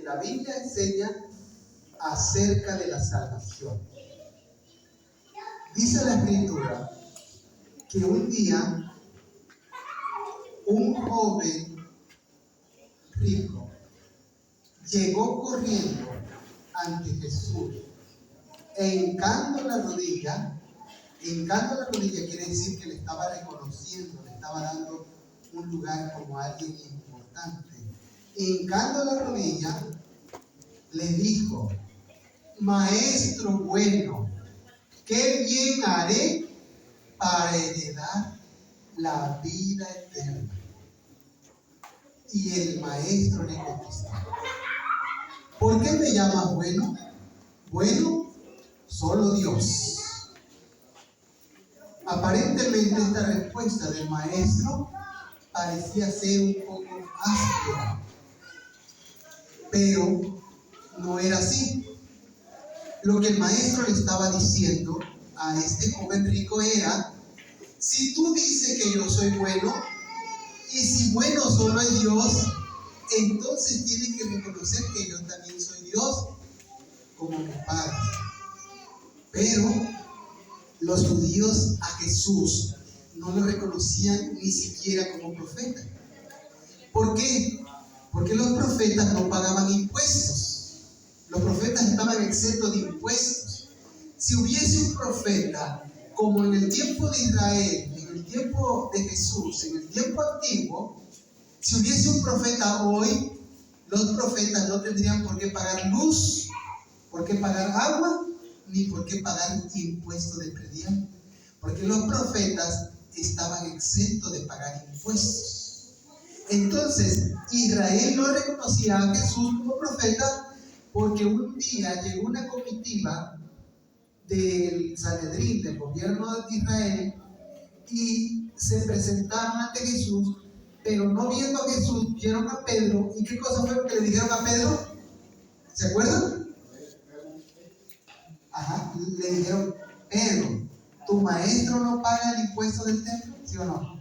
que la Biblia enseña acerca de la salvación. Dice la Escritura que un día un joven rico llegó corriendo ante Jesús e hincando la rodilla quiere decir que le estaba reconociendo, le estaba dando un lugar como alguien importante. Hincando la rodilla, le dijo: Maestro bueno, ¿qué bien haré para heredar la vida eterna? Y el maestro le contestó: ¿por qué me llamas bueno? Bueno, solo Dios. Aparentemente esta respuesta del maestro parecía ser un poco áspera, pero no era así. Lo que el maestro le estaba diciendo a este joven rico era: si tú dices que yo soy bueno, y si bueno solo es Dios, entonces tienes que reconocer que yo también soy Dios, como mi Padre. Pero los judíos a Jesús no lo reconocían ni siquiera como profeta. ¿Por qué? Porque los profetas no pagaban impuestos. Los profetas estaban exentos de impuestos. Si hubiese un profeta, como en el tiempo de Israel, en el tiempo de Jesús, en el tiempo antiguo, si hubiese un profeta hoy, los profetas no tendrían por qué pagar luz, por qué pagar agua, ni por qué pagar impuestos de predial, porque los profetas estaban exentos de pagar impuestos. Entonces, Israel no reconocía a Jesús como profeta porque un día llegó una comitiva del Sanedrín, del gobierno de Israel, y se presentaron ante Jesús, pero no viendo a Jesús, vieron a Pedro. ¿Y qué cosa fue lo que le dijeron a Pedro? ¿Se acuerdan? Le dijeron: Pedro, ¿tu maestro no paga el impuesto del templo? ¿Sí o no?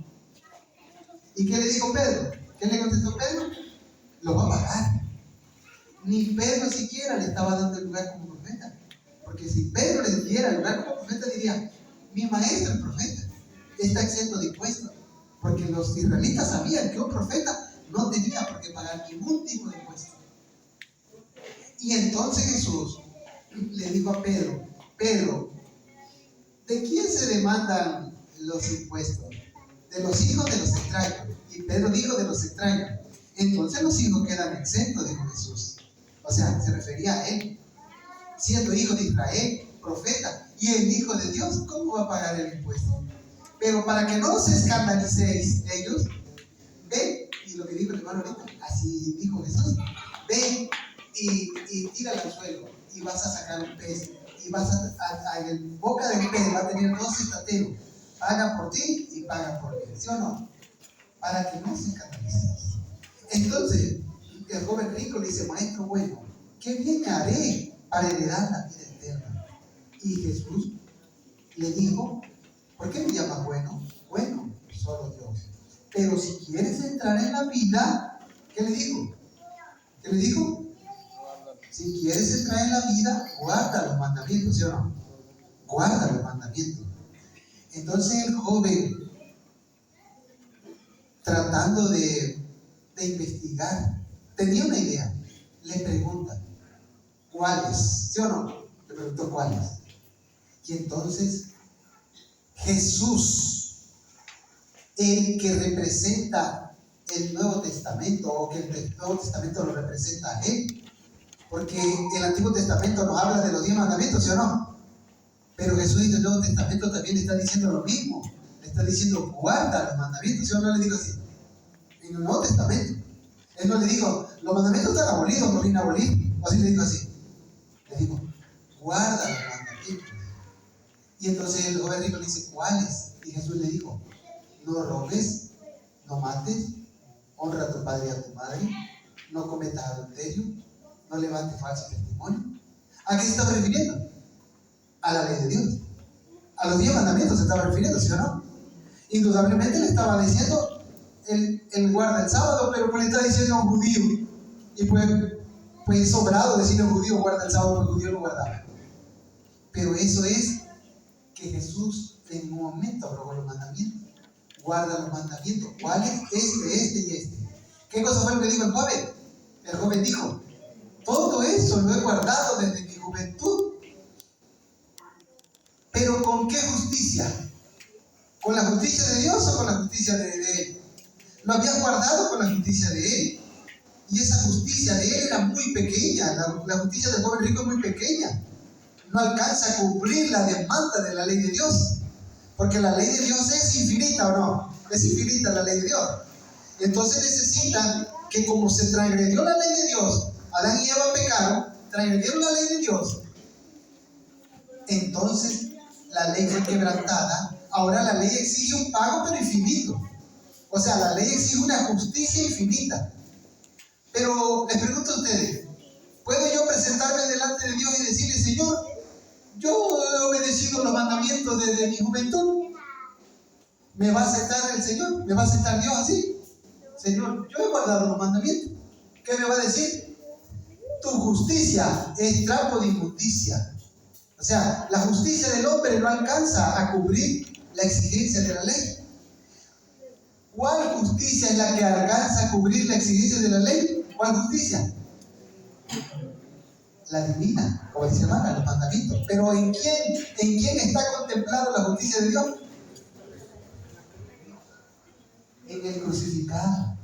¿Y qué le dijo Pedro? ¿Qué le contestó Pedro? Lo va a pagar. Ni Pedro siquiera le estaba dando el lugar como profeta, porque si Pedro le diera el lugar como profeta, diría: mi maestro es profeta, está exento de impuestos, porque los israelitas sabían que un profeta no tenía por qué pagar ningún tipo de impuesto. Y entonces Jesús le dijo a Pedro: Pedro, ¿de quién se demandan los impuestos? ¿De los hijos de los extraños? Y Pedro dijo: de los extraños. Entonces los hijos quedan exentos, dijo Jesús. O sea, se refería a él, siendo hijo de Israel, profeta, y el hijo de Dios, ¿cómo va a pagar el impuesto? Pero para que no se escandalicéis ellos, ve, y lo que dijo el hermano ahorita, así dijo Jesús: ve y tírala al suelo, y vas a sacar un pez, y vas en boca del pez va a tener 2 estateros, paga por ti y paga por él, ¿sí o no? Para que no se escandalicéis. Entonces el joven rico le dice: maestro bueno, ¿qué bien haré para heredar la vida eterna? Y Jesús le dijo: ¿por qué me llamas bueno? Bueno, solo Dios. Pero si quieres entrar en la vida, ¿qué le dijo? ¿Qué le dijo? Si quieres entrar en la vida, guarda los mandamientos, ¿sí o no? Guarda los mandamientos. Entonces el joven, tratando de investigar, tenía una idea. Le pregunta: ¿cuáles? ¿Sí o no? Le preguntó: ¿cuáles? Y entonces Jesús, el que representa el Nuevo Testamento, o que el Nuevo Testamento lo representa a él, porque el Antiguo Testamento nos habla de los 10 mandamientos, ¿sí o no? Pero Jesús en el Nuevo Testamento también está diciendo lo mismo. Le está diciendo: guarda los mandamientos, ¿sí o no? Le digo así. En el Nuevo Testamento. Él no le dijo: los mandamientos están abolidos, no vienen a abolir. O así le dijo así. Le dijo: guarda los mandamientos. Y entonces el joven rico le dice: ¿cuáles? Y Jesús le dijo: no robes, no mates, honra a tu padre y a tu madre, no cometas adulterio, no levantes falso testimonio. ¿A qué se estaba refiriendo? A la ley de Dios. A los 10 mandamientos se estaba refiriendo, ¿sí o no? Indudablemente le estaba diciendo: él guarda el sábado, pero pues le está diciendo a un judío. Y pues Pues es sobrado decirle a un judío guarda el sábado, porque el judío no guardaba. Pero eso es que Jesús en un momento aprobó los mandamientos. Guarda los mandamientos. ¿Cuáles? Este y este. ¿Qué cosa fue lo que dijo el joven? El joven dijo: todo eso lo he guardado desde mi juventud. ¿Pero con qué justicia? ¿Con la justicia de Dios o con la justicia de él? Lo había guardado con la justicia de él. Y esa justicia de él era muy pequeña. La justicia del joven rico es muy pequeña. No alcanza a cumplir la demanda de la ley de Dios. Porque la ley de Dios es infinita, ¿o no? Es infinita la ley de Dios. Entonces necesita que, como se transgredió la ley de Dios, Adán y Eva pecaron, transgredieron la ley de Dios, entonces la ley fue quebrantada. Ahora la ley exige un pago, pero infinito. O sea, la ley exige una justicia infinita. Pero les pregunto a ustedes, ¿puedo yo presentarme delante de Dios y decirle: Señor, yo he obedecido los mandamientos desde mi juventud? ¿Me va a aceptar el Señor? ¿Me va a aceptar Dios así? Señor, yo he guardado los mandamientos. ¿Qué me va a decir? Tu justicia es trapo de inmundicia. O sea, la justicia del hombre no alcanza a cubrir la exigencia de la ley. ¿Cuál justicia es la que alcanza a cubrir la exigencia de la ley? ¿Cuál justicia? La divina, como dice hermana, los mandamientos. Pero ¿en quién está contemplada la justicia de Dios? En el crucificado.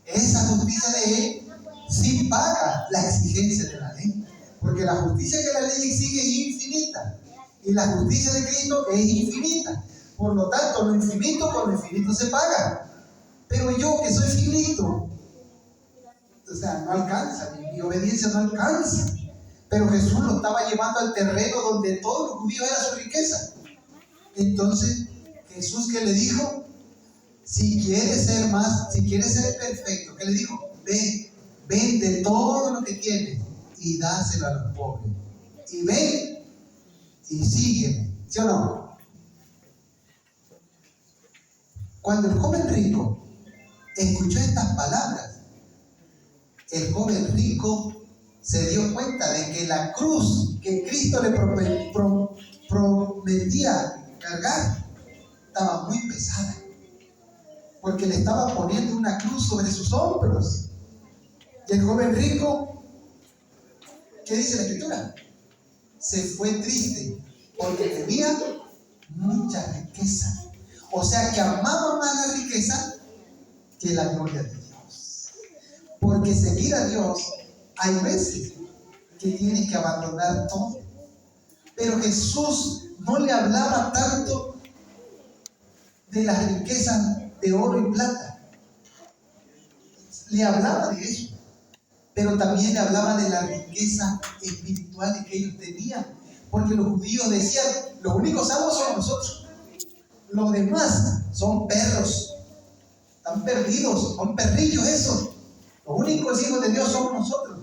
Esa justicia de él sí paga la exigencia de la ley. Porque la justicia que la ley exige es infinita. Y la justicia de Cristo es infinita. Por lo tanto, lo infinito con lo infinito se paga. Pero yo, que soy finito, o sea, no alcanza, mi obediencia no alcanza. Pero Jesús lo estaba llevando al terreno donde todos los judíos era su riqueza. Entonces, Jesús, ¿qué le dijo? Si quieres ser más, si quieres ser perfecto, ¿qué le dijo? Ve, vende todo lo que tienes y dáselo a los pobres. Y ven y sígueme. ¿Sí o no? Cuando el joven rico escuchó estas palabras, el joven rico se dio cuenta de que la cruz que Cristo le prometía cargar estaba muy pesada, porque le estaba poniendo una cruz sobre sus hombros. Y el joven rico, ¿qué dice la Escritura? Se fue triste porque tenía mucha riqueza. O sea que amaba más la riqueza que la gloria de Dios. Porque seguir a Dios, hay veces que tienes que abandonar todo. Pero Jesús no le hablaba tanto de las riquezas de oro y plata. Le hablaba de eso. Pero también le hablaba de la riqueza espiritual que ellos tenían. Porque los judíos decían: los únicos salvos son nosotros. Los demás son perros. Están perdidos, son perrillos esos. Los únicos hijos de Dios somos nosotros.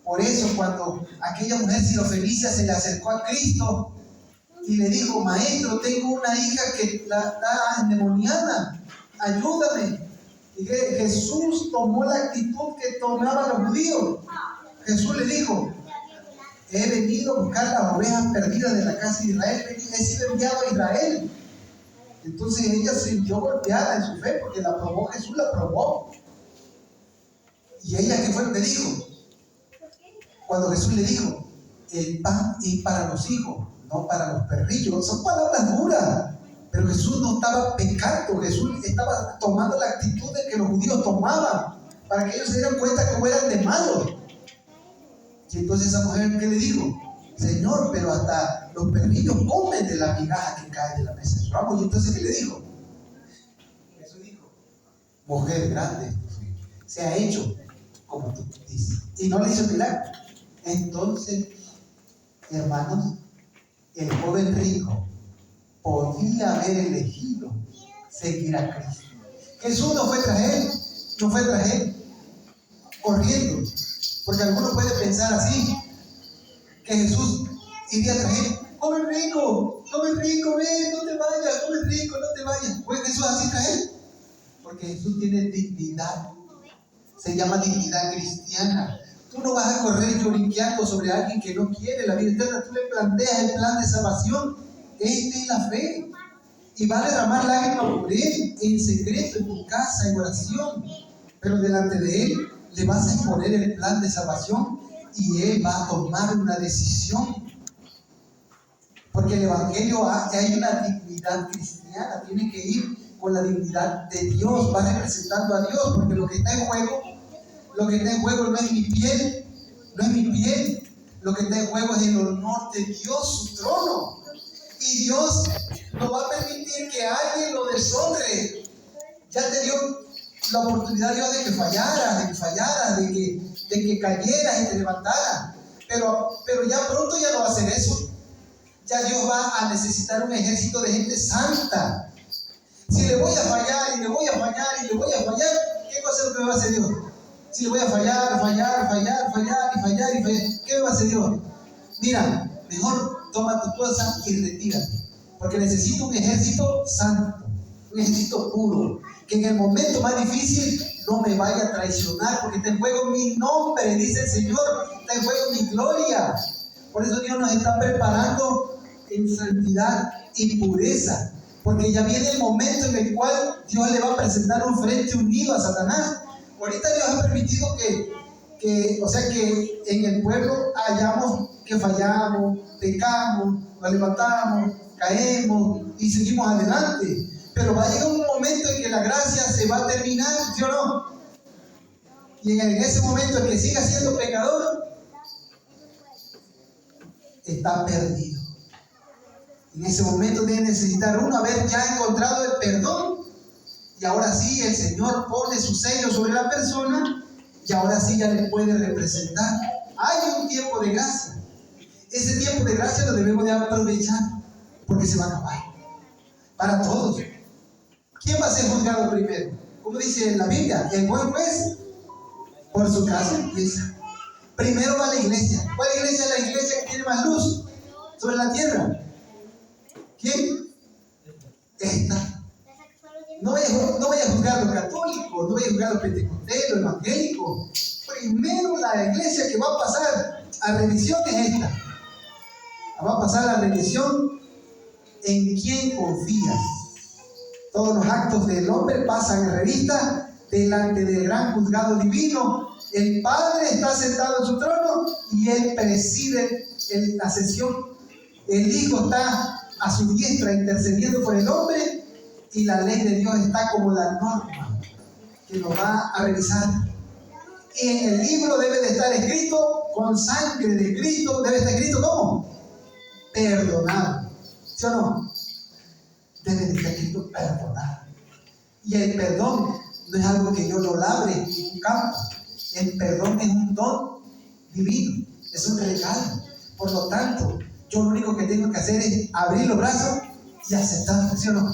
Por eso, cuando aquella mujer sirofenicia se le acercó a Cristo y le dijo: Maestro, tengo una hija que está endemoniada, ayúdame. Y Jesús tomó la actitud que tomaban los judíos. Jesús le dijo: he venido a buscar las ovejas perdidas de la casa de Israel. He sido enviado a Israel. Entonces ella se sintió golpeada en su fe porque la probó, Jesús la probó. ¿Y ella qué fue lo que dijo? Cuando Jesús le dijo: el pan es para los hijos, no para los perrillos. Son palabras duras. Pero Jesús no estaba pecando. Jesús estaba tomando la actitud de que los judíos tomaban, para que ellos se dieran cuenta cómo eran de malos. Y entonces esa mujer, ¿qué le dijo? Señor, pero hasta los perrillos comen de la migaja que cae de la mesa de su amo. Y entonces, ¿qué le dijo? Jesús dijo: mujer grande, se ha hecho como tú dices. Y no le hizo milagro. Entonces, hermanos, el joven rico podía haber elegido seguir a Cristo. Jesús no fue tras él, corriendo. Porque algunos pueden pensar así, que Jesús iría tras él: joven rico, ven, no te vayas, joven rico, no te vayas. ¿Fue Jesús así tras él? Porque Jesús tiene dignidad. Se llama dignidad cristiana. Tú no vas a correr lloriqueando sobre alguien que no quiere la vida eterna. Tú le planteas el plan de salvación. Esta es la fe. Y va a derramar lágrimas por él en secreto en tu casa, en oración. Pero delante de él le vas a exponer el plan de salvación y él va a tomar una decisión. Porque el Evangelio hay una dignidad cristiana. Tiene que ir con la dignidad de Dios. Va representando a Dios. Porque lo que está en juego no es mi piel. No es mi piel. Lo que está en juego es el honor de Dios, su trono. Y Dios no va a permitir que alguien lo deshonre. Ya te dio la oportunidad Dios de que fallaras, de que cayeras y te levantaras. Pero ya pronto ya no va a hacer eso. Ya Dios va a necesitar un ejército de gente santa. Si le voy a fallar y le voy a fallar y le voy a fallar, ¿qué cosa es lo que me va a hacer Dios? Si le voy a fallar, ¿qué me va a hacer Dios? Mira, mejor toma tu cosa y retírate. Porque necesito un ejército santo, un ejército puro, que en el momento más difícil no me vaya a traicionar, porque está en juego mi nombre, dice el Señor, está en juego mi gloria. Por eso Dios nos está preparando en santidad y pureza, porque ya viene el momento en el cual Dios le va a presentar un frente unido a Satanás. Ahorita Dios ha permitido que en el pueblo hayamos que fallamos, pecamos, nos levantamos, caemos y seguimos adelante. Pero va a llegar un momento en que la gracia se va a terminar, ¿sí o no? Y en ese momento el que siga siendo pecador está perdido. En ese momento debe necesitar uno haber ya encontrado el perdón. Y ahora sí el Señor pone su sello sobre la persona y ahora sí ya le puede representar. Hay un tiempo de gracia. Ese tiempo de gracia lo debemos de aprovechar porque se va a acabar. Para todos. ¿Quién va a ser juzgado primero? Como dice la Biblia, el buen juez por su casa empieza. Primero va la iglesia. ¿Cuál iglesia es la iglesia que tiene más luz sobre la tierra? ¿Quién? Esta. No vaya a juzgar a los católicos, no vaya a juzgar a los pentecostales, los evangélicos. Primero la iglesia que va a pasar a revisión es esta. Va a pasar a revisión en quién confías. Todos los actos del hombre pasan en revista delante del gran juzgado divino. El Padre está sentado en su trono y Él preside la sesión. El Hijo está a su diestra intercediendo por el hombre y la ley de Dios está como la norma que nos va a revisar. Y en el libro debe de estar escrito con sangre de Cristo. Debe estar escrito ¿cómo? Perdonado. ¿Sí o no? Debe de estar escrito perdonado. Y el perdón no es algo que yo lo labre en un campo. El perdón es un don divino, es un regalo. Por lo tanto, yo lo único que tengo que hacer es abrir los brazos y aceptar, ¿sí o no?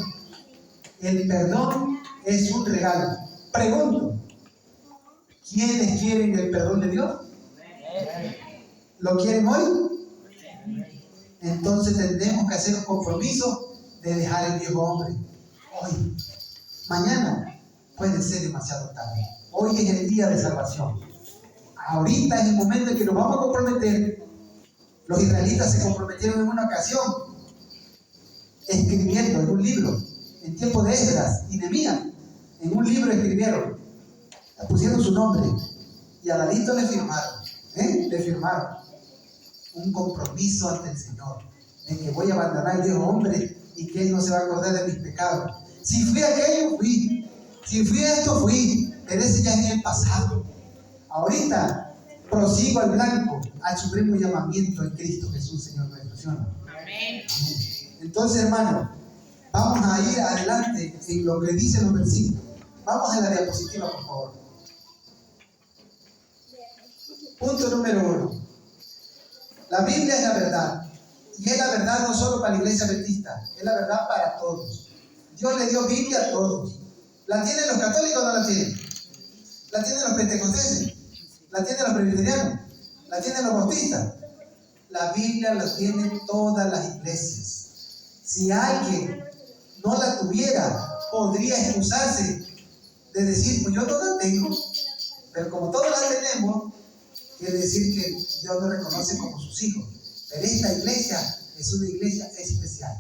El perdón es un regalo. Pregunto, ¿quiénes quieren el perdón de Dios? ¿Lo quieren hoy? Entonces tendremos que hacer un compromiso de dejar el viejo hombre hoy. Mañana puede ser demasiado tarde. Hoy es el día de salvación. Ahorita es el momento en que nos vamos a comprometer. Los israelitas se comprometieron en una ocasión escribiendo en un libro, en tiempo de Esdras y Nehemías, en un libro escribieron, pusieron su nombre y al ladito le firmaron un compromiso ante el Señor de que voy a abandonar al viejo hombre y que Él no se va a acordar de mis pecados. Si fui aquello, fui. Si fui esto, fui. Pero ese ya es el pasado. Ahorita prosigo al blanco, al supremo llamamiento en Cristo Jesús, Señor nuestro. Amén. Entonces, hermano, vamos a ir adelante en lo que dicen los versículos. Vamos a la diapositiva, por favor. Punto número 1. La Biblia es la verdad. Y es la verdad no solo para la iglesia adventista, es la verdad para todos. Dios le dio Biblia a todos. ¿La tienen los católicos o no la tienen? ¿La tienen los pentecostales? ¿La tienen los presbiterianos? ¿La tienen los bautistas? La Biblia la tienen todas las iglesias. Si alguien no la tuviera, podría excusarse de decir, pues yo no la tengo. Pero como todos la tenemos, quiere decir que Dios nos reconoce como sus hijos. Pero esta iglesia es una iglesia especial.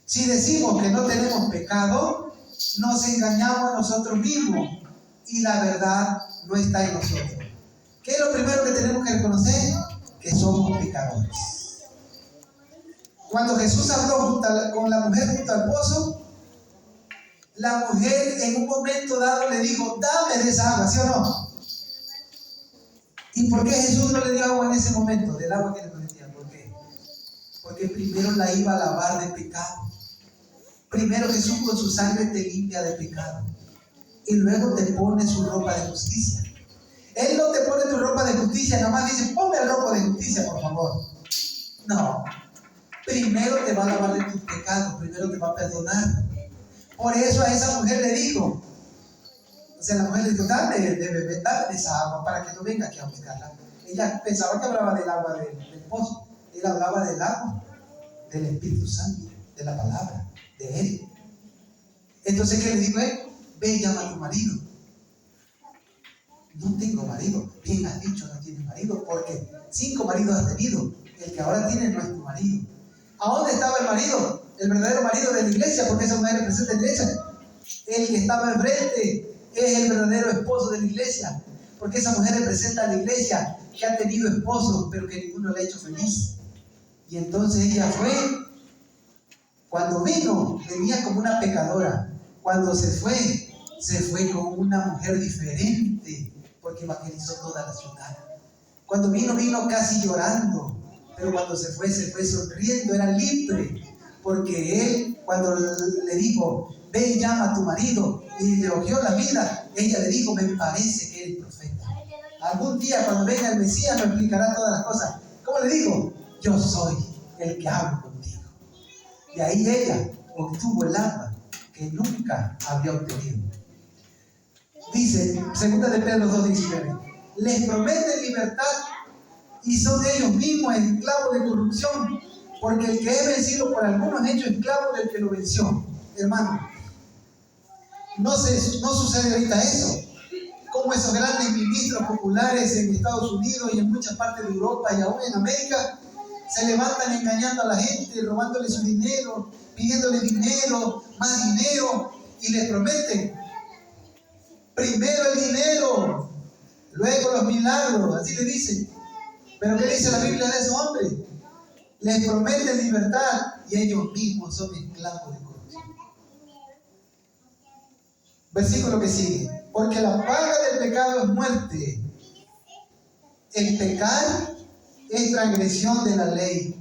Si decimos que no tenemos pecado, nos engañamos a nosotros mismos y la verdad no está en nosotros. ¿Qué es lo primero que tenemos que reconocer? Que somos pecadores. Cuando Jesús habló con la mujer junto al pozo, la mujer en un momento dado le dijo: dame de esa agua, ¿sí o no? ¿Y por qué Jesús no le dio agua en ese momento? Del agua que le prometía. ¿Por qué? Porque primero la iba a lavar de pecado. Primero Jesús con su sangre te limpia de pecado. Y luego te pone su ropa de justicia. Él no te pone tu ropa de justicia, nada más dice: ponme el ropa de justicia, por favor. No. Primero te va a lavar de tus pecados, primero te va a perdonar. Por eso a esa mujer le dijo, o sea, la mujer le dijo: dame de esa agua para que no venga aquí a buscarla. Ella pensaba que hablaba del agua del pozo. Él hablaba del agua del Espíritu Santo, de la palabra, de Él. Entonces, ¿qué le dijo él? Ve y llama a tu marido. No tengo marido. Bien has dicho, no tienes marido, porque 5 maridos has tenido. El que ahora tiene no es tu marido. ¿A dónde estaba el marido? El verdadero marido de la iglesia, porque esa mujer representa la iglesia. El que estaba enfrente es el verdadero esposo de la iglesia, porque esa mujer representa a la iglesia que ha tenido esposos, pero que ninguno le ha hecho feliz. Y entonces ella fue, cuando vino, venía como una pecadora. Cuando se fue como una mujer diferente, porque evangelizó toda la ciudad. Cuando vino casi llorando, pero cuando se fue sonriendo, era libre, porque él, cuando le dijo: ve y llama a tu marido, y le elogió la vida, ella le dijo: me parece que eres profeta. Algún día cuando venga el Mesías me explicará todas las cosas. ¿Cómo le digo? Yo soy el que hablo contigo. Y ahí ella obtuvo el agua que nunca había obtenido. Dice 2 de Pedro 2:19: les prometen libertad y son ellos mismos esclavos de corrupción, porque el que es vencido por algunos es hecho esclavo del que lo venció. Hermano, no sucede ahorita eso. Como esos grandes ministros populares en Estados Unidos y en muchas partes de Europa y aún en América se levantan engañando a la gente, robándole su dinero, pidiéndole dinero, más dinero, y les prometen primero el dinero, luego los milagros, así le dicen. Pero ¿qué dice la Biblia de esos hombres? Les prometen libertad y ellos mismos son esclavos de corrupción. Versículo que sigue: porque la paga del pecado es muerte. El pecar es transgresión de la ley,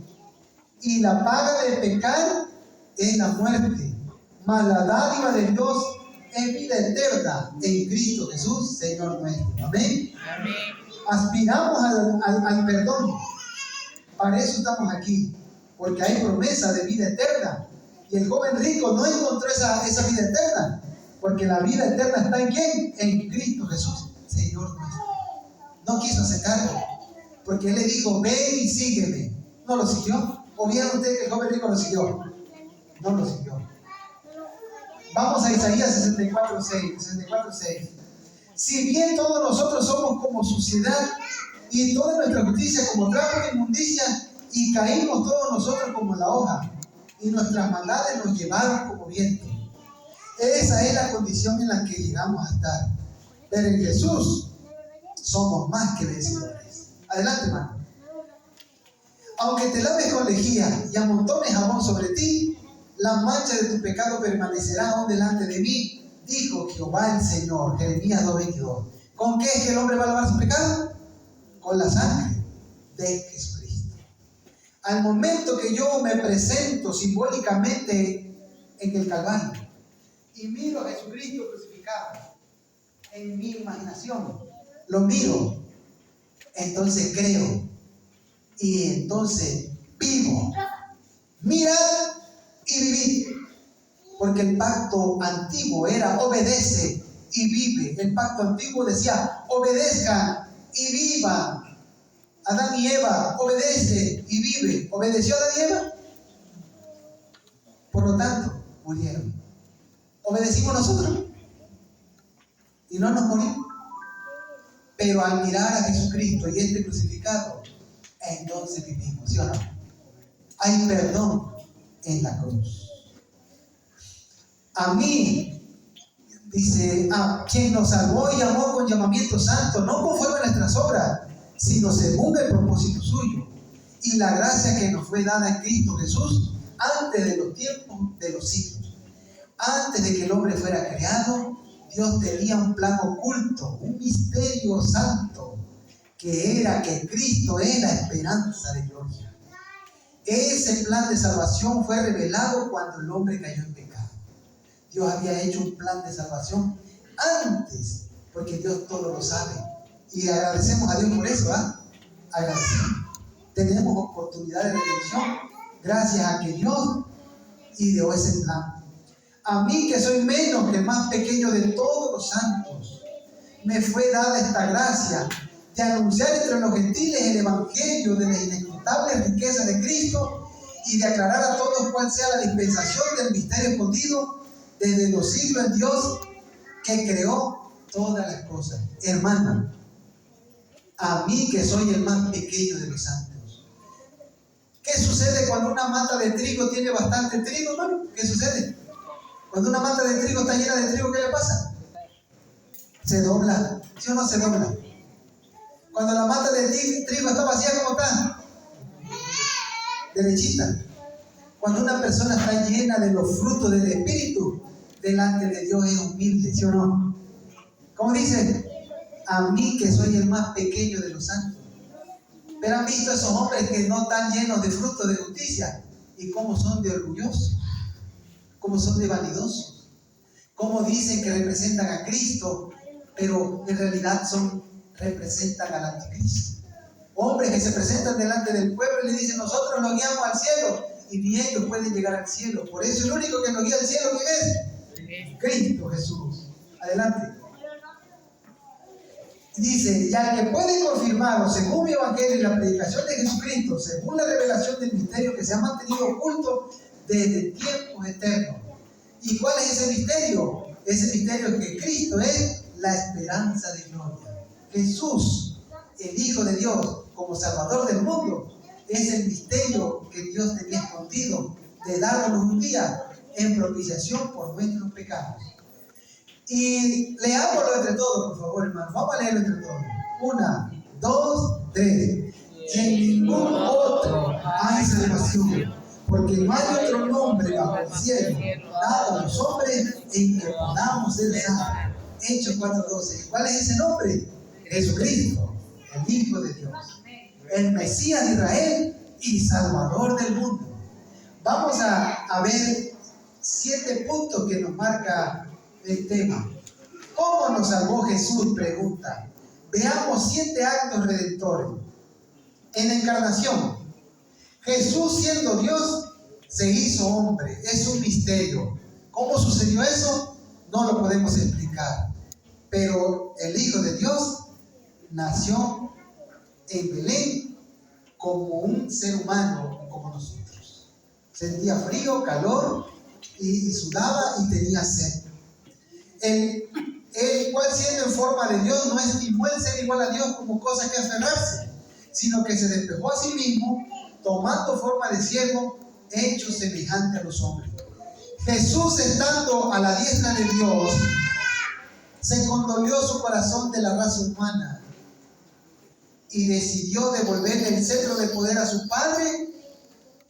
y la paga del pecar es la muerte. Mas la dádiva de Dios es vida eterna en Cristo Jesús, Señor nuestro. Amén. Amén. Aspiramos al perdón. Para eso estamos aquí, porque hay promesa de vida eterna. Y el joven rico no encontró esa vida eterna, porque la vida eterna está ¿en quién? En Cristo Jesús, Señor nuestro. No quiso aceptarlo, porque Él le dijo: ven y sígueme. No lo siguió. ¿O vieron ustedes que el joven rico lo siguió? No lo siguió. Vamos a Isaías 64:6. Si bien todos nosotros somos como suciedad, y toda nuestra justicia como trapo de inmundicia, y caímos todos nosotros como la hoja, y nuestras maldades nos llevaron como viento. Esa es la condición en la que llegamos a estar. Pero en Jesús somos más que vencedores. Adelante, hermano. Aunque te laves con lejía y amontones jabón sobre ti, la mancha de tu pecado permanecerá aún delante de mí, dijo Jehová el Señor. Jeremías 2:22. ¿Con qué es que el hombre va a lavar su pecado? Con la sangre de Jesucristo. Al momento que yo me presento simbólicamente en el Calvario y miro a Jesucristo crucificado en mi imaginación, lo miro, entonces creo y entonces vivo. Mirad y vivid, porque el pacto antiguo era obedece y vive. El pacto antiguo decía: obedezcan y vivan. Adán y Eva, obedece y vive. ¿Obedeció Adán y Eva? Por lo tanto, murieron. ¿Obedecimos nosotros? Y no nos morimos. Pero al mirar a Jesucristo y este crucificado, entonces vivimos, ¿sí o no? Hay perdón en la cruz. A mí, dice, quien nos salvó y llamó con llamamiento santo, no conforme a nuestras obras, sino según el propósito suyo, y la gracia que nos fue dada en Cristo Jesús antes de los tiempos de los siglos. Antes de que el hombre fuera creado, Dios tenía un plan oculto, un misterio santo, que era que Cristo es la esperanza de gloria. Ese plan de salvación fue revelado cuando el hombre cayó en pecado. Dios había hecho un plan de salvación antes, porque Dios todo lo sabe. Y agradecemos a Dios por eso, agradecemos. Tenemos oportunidad de redención gracias a que Dios ideó ese plan. A mí, que soy menos que el más pequeño de todos los santos, me fue dada esta gracia de anunciar entre los gentiles el evangelio de las inescrutables riquezas de Cristo y de aclarar a todos cuál sea la dispensación del misterio escondido desde los siglos en Dios, que creó todas las cosas. Hermano, a mí, que soy el más pequeño de los santos, ¿qué sucede cuando una mata de trigo tiene bastante trigo, hermano? ¿Qué sucede? Cuando una mata de trigo está llena de trigo, ¿qué le pasa? Se dobla, ¿sí o no se dobla? Cuando la mata de trigo está vacía, ¿cómo está? Derechita. Cuando una persona está llena de los frutos del Espíritu, delante de Dios es humilde, ¿sí o no? ¿Cómo dice? A mí, que soy el más pequeño de los santos. Pero han visto esos hombres que no están llenos de frutos de justicia, y cómo son de orgullosos, cómo son de vanidosos, cómo dicen que representan a Cristo, pero en realidad representan al anticristo. Hombres que se presentan delante del pueblo y le dicen: nosotros nos guiamos al cielo, y ni ellos pueden llegar al cielo. Por eso el único que nos guía al cielo, ¿quién es? Cristo Jesús. Adelante. Dice: y al que puede confirmarlo según mi evangelio y la predicación de Jesucristo, según la revelación del misterio que se ha mantenido oculto desde tiempos eternos. ¿Y cuál es ese misterio? Ese misterio es que Cristo es la esperanza de gloria. Jesús, el Hijo de Dios, como Salvador del mundo, es el misterio que Dios tenía escondido de darnos un día en propiciación por nuestros pecados. Y leámoslo entre todos, por favor, hermano. Vamos a leerlo entre todos. 1, 2, 3. Y en ningún otro hay salvación, porque no hay otro nombre bajo el cielo dado a los hombres en que podamos ser salvos. Hechos 4:12. ¿Cuál es ese nombre? Jesucristo, el Hijo de Dios, el Mesías de Israel y Salvador del mundo. Vamos a ver 7 puntos que nos marca el tema. ¿Cómo nos salvó Jesús? Pregunta. Veamos 7 actos redentores. En la encarnación, Jesús, siendo Dios, se hizo hombre. Es un misterio. ¿Cómo sucedió eso? No lo podemos explicar. Pero el Hijo de Dios nació en Belén como un ser humano como nosotros. Sentía frío, calor, y sudaba y tenía sed. El cual, siendo en forma de Dios, no estimó el ser igual a Dios como cosa que aferrarse, sino que se despojó a sí mismo, tomando forma de siervo, hecho semejante a los hombres. Jesús, estando a la diestra de Dios, se condolió su corazón de la raza humana y decidió devolverle el cetro de poder a su Padre,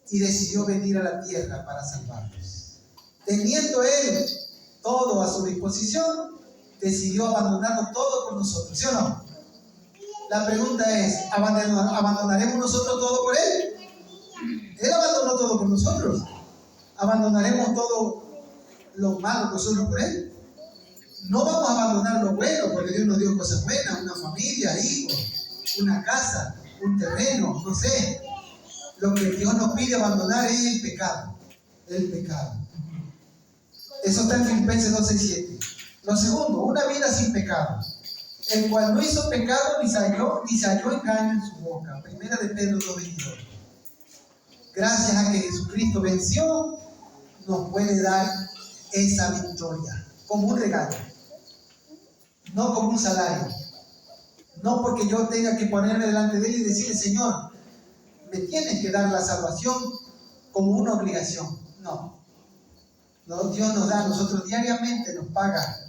y decidió venir a la tierra para salvarnos. Teniendo Él todo a su disposición, decidió abandonarlo todo por nosotros, ¿sí o no? La pregunta es: ¿abandonaremos nosotros todo por Él? Él abandonó todo por nosotros. ¿Abandonaremos todo lo malo nosotros por Él? No vamos a abandonar lo bueno, porque Dios nos dio cosas buenas: una familia, hijos, una casa, un terreno, no sé. Lo que Dios nos pide abandonar es el pecado. El pecado. Eso está en Filipenses 2:6-7. Lo segundo, una vida sin pecado, el cual no hizo pecado ni se halló engaño en su boca. Primera de Pedro 2:22. Gracias a que Jesucristo venció, nos puede dar esa victoria como un regalo, no como un salario. No porque yo tenga que ponerme delante de Él y decirle, Señor, me tienes que dar la salvación como una obligación. No. No, Dios nos da, a nosotros diariamente nos paga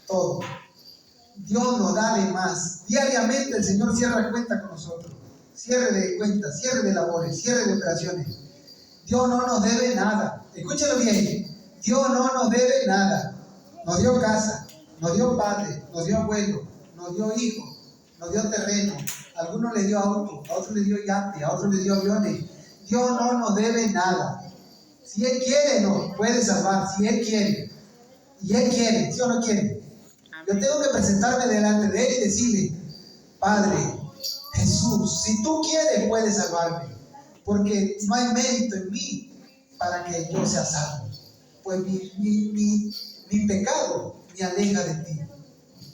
todo. Dios nos da de más. Diariamente el Señor cierra cuenta con nosotros. Cierre de cuentas, cierre de labores, cierre de operaciones. Dios no nos debe nada. Escúchalo bien. Dios no nos debe nada. Nos dio casa, nos dio padre, nos dio abuelo, nos dio hijo, nos dio terreno. A algunos le dio auto, a otros le dio yate, a otros le dio aviones. Dios no nos debe nada. Si Él quiere, nos puede salvar. Si Él quiere. Y Él quiere, ¿sí o no quiere? Yo tengo que presentarme delante de Él y decirle, Padre, Jesús, si tú quieres, puedes salvarme. Porque no hay mérito en mí para que yo sea salvo. Pues mi pecado me aleja de ti.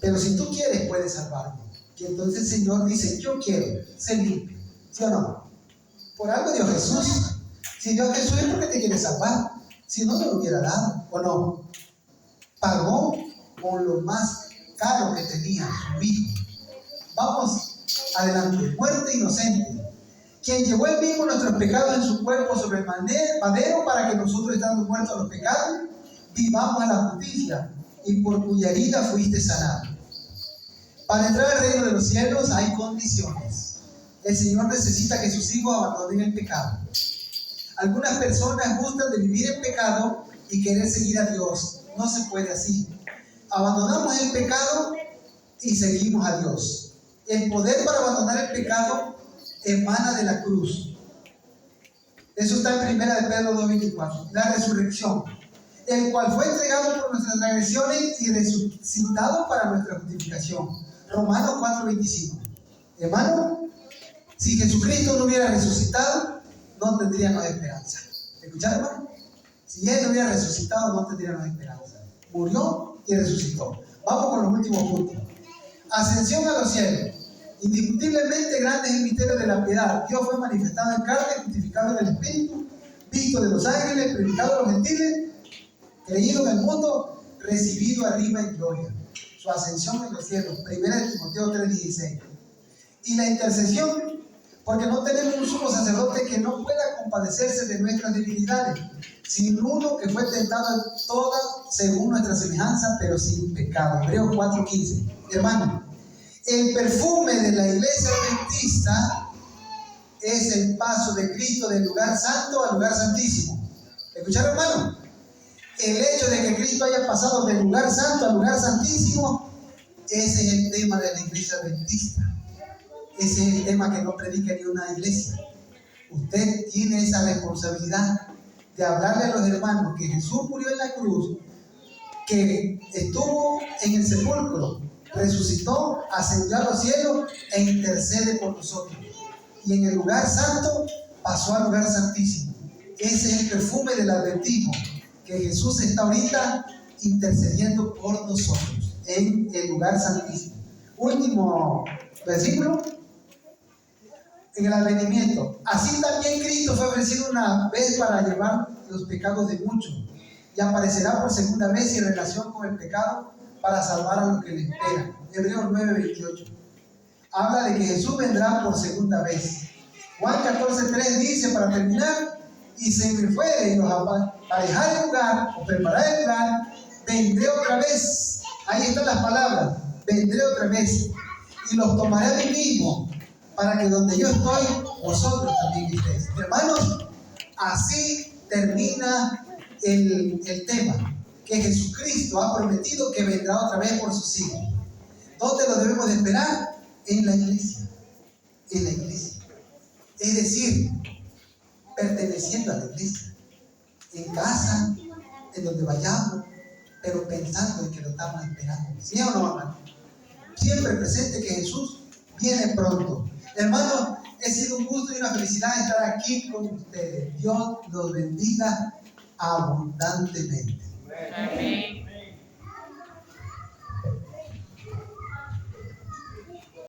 Pero si tú quieres, puedes salvarme. Y entonces el Señor dice, yo quiero ser limpio. ¿Sí o no? Por algo dio Jesús. Si dio Jesús es porque te quiere salvar. Si no, te lo hubiera dado. ¿O no? Pagó con lo más caro que tenía, su hijo. Vamos adelante. Muerte inocente. Quien llevó él mismo nuestros pecados en su cuerpo sobre el madero para que nosotros, estando muertos a los pecados, vivamos a la justicia, y por cuya herida fuiste sanado. Para entrar al reino de los cielos hay condiciones. El Señor necesita que sus hijos abandonen el pecado. Algunas personas gustan de vivir en pecado y querer seguir a Dios. No se puede así. Abandonamos el pecado y seguimos a Dios. El poder para abandonar el pecado emana de la cruz. Eso está en 1 Pedro 2:24. La resurrección, el cual fue entregado por nuestras transgresiones y resucitado para nuestra justificación. Romanos 4:25. Hermano, si Jesucristo no hubiera resucitado, no tendríamos esperanza. ¿Escucharon, hermano? Si Él no hubiera resucitado, no tendríamos esperanza. Murió y resucitó. Vamos con los últimos puntos. Ascensión a los cielos. Indiscutiblemente grande es el misterio de la piedad. Dios fue manifestado en carne, justificado en el Espíritu, visto de los ángeles, predicado a los gentiles, creído en el mundo, recibido arriba en gloria. Su ascensión en los cielos. 1 Timoteo 3:16. Y la intercesión, porque no tenemos un sumo sacerdote que no pueda compadecerse de nuestras debilidades, sino uno que fue tentado en todas según nuestra semejanza, pero sin pecado. Hebreos 4:15. Hermano, el perfume de la iglesia adventista es el paso de Cristo del lugar santo al lugar santísimo. ¿Escucharon, hermano? El hecho de que Cristo haya pasado del lugar santo al lugar santísimo, ese es el tema de la iglesia adventista. Ese es el tema que no predica ni una iglesia. Usted tiene esa responsabilidad de hablarle a los hermanos que Jesús murió en la cruz, que estuvo en el sepulcro, resucitó, ascendió a los cielos e intercede por nosotros. Y en el lugar santo pasó al lugar santísimo. Ese es el perfume del adventismo, que Jesús está ahorita intercediendo por nosotros en el lugar santísimo. Último versículo. En el advenimiento. Así también Cristo fue ofrecido una vez para llevar los pecados de muchos, y aparecerá por segunda vez en relación con el pecado para salvar a los que le esperan. Hebreos 9:28. Habla de que Jesús vendrá por segunda vez. Juan 14:3 dice, para terminar, y se me fuere y los aparejar el lugar, o preparar el lugar, vendré otra vez. Ahí están las palabras, vendré otra vez, y los tomaré a mí mismo, para que donde yo estoy, vosotros también estéis. Hermanos, así termina el tema, que Jesucristo ha prometido que vendrá otra vez por sus hijos. ¿Dónde lo debemos de esperar? En la iglesia. En la iglesia. Es decir, perteneciendo a la iglesia. En casa, en donde vayamos, pero pensando en que lo estamos esperando. ¿Sí o no, hermano? Siempre presente que Jesús viene pronto. Hermanos, ha sido un gusto y una felicidad estar aquí con ustedes. Dios los bendiga abundantemente. Amén.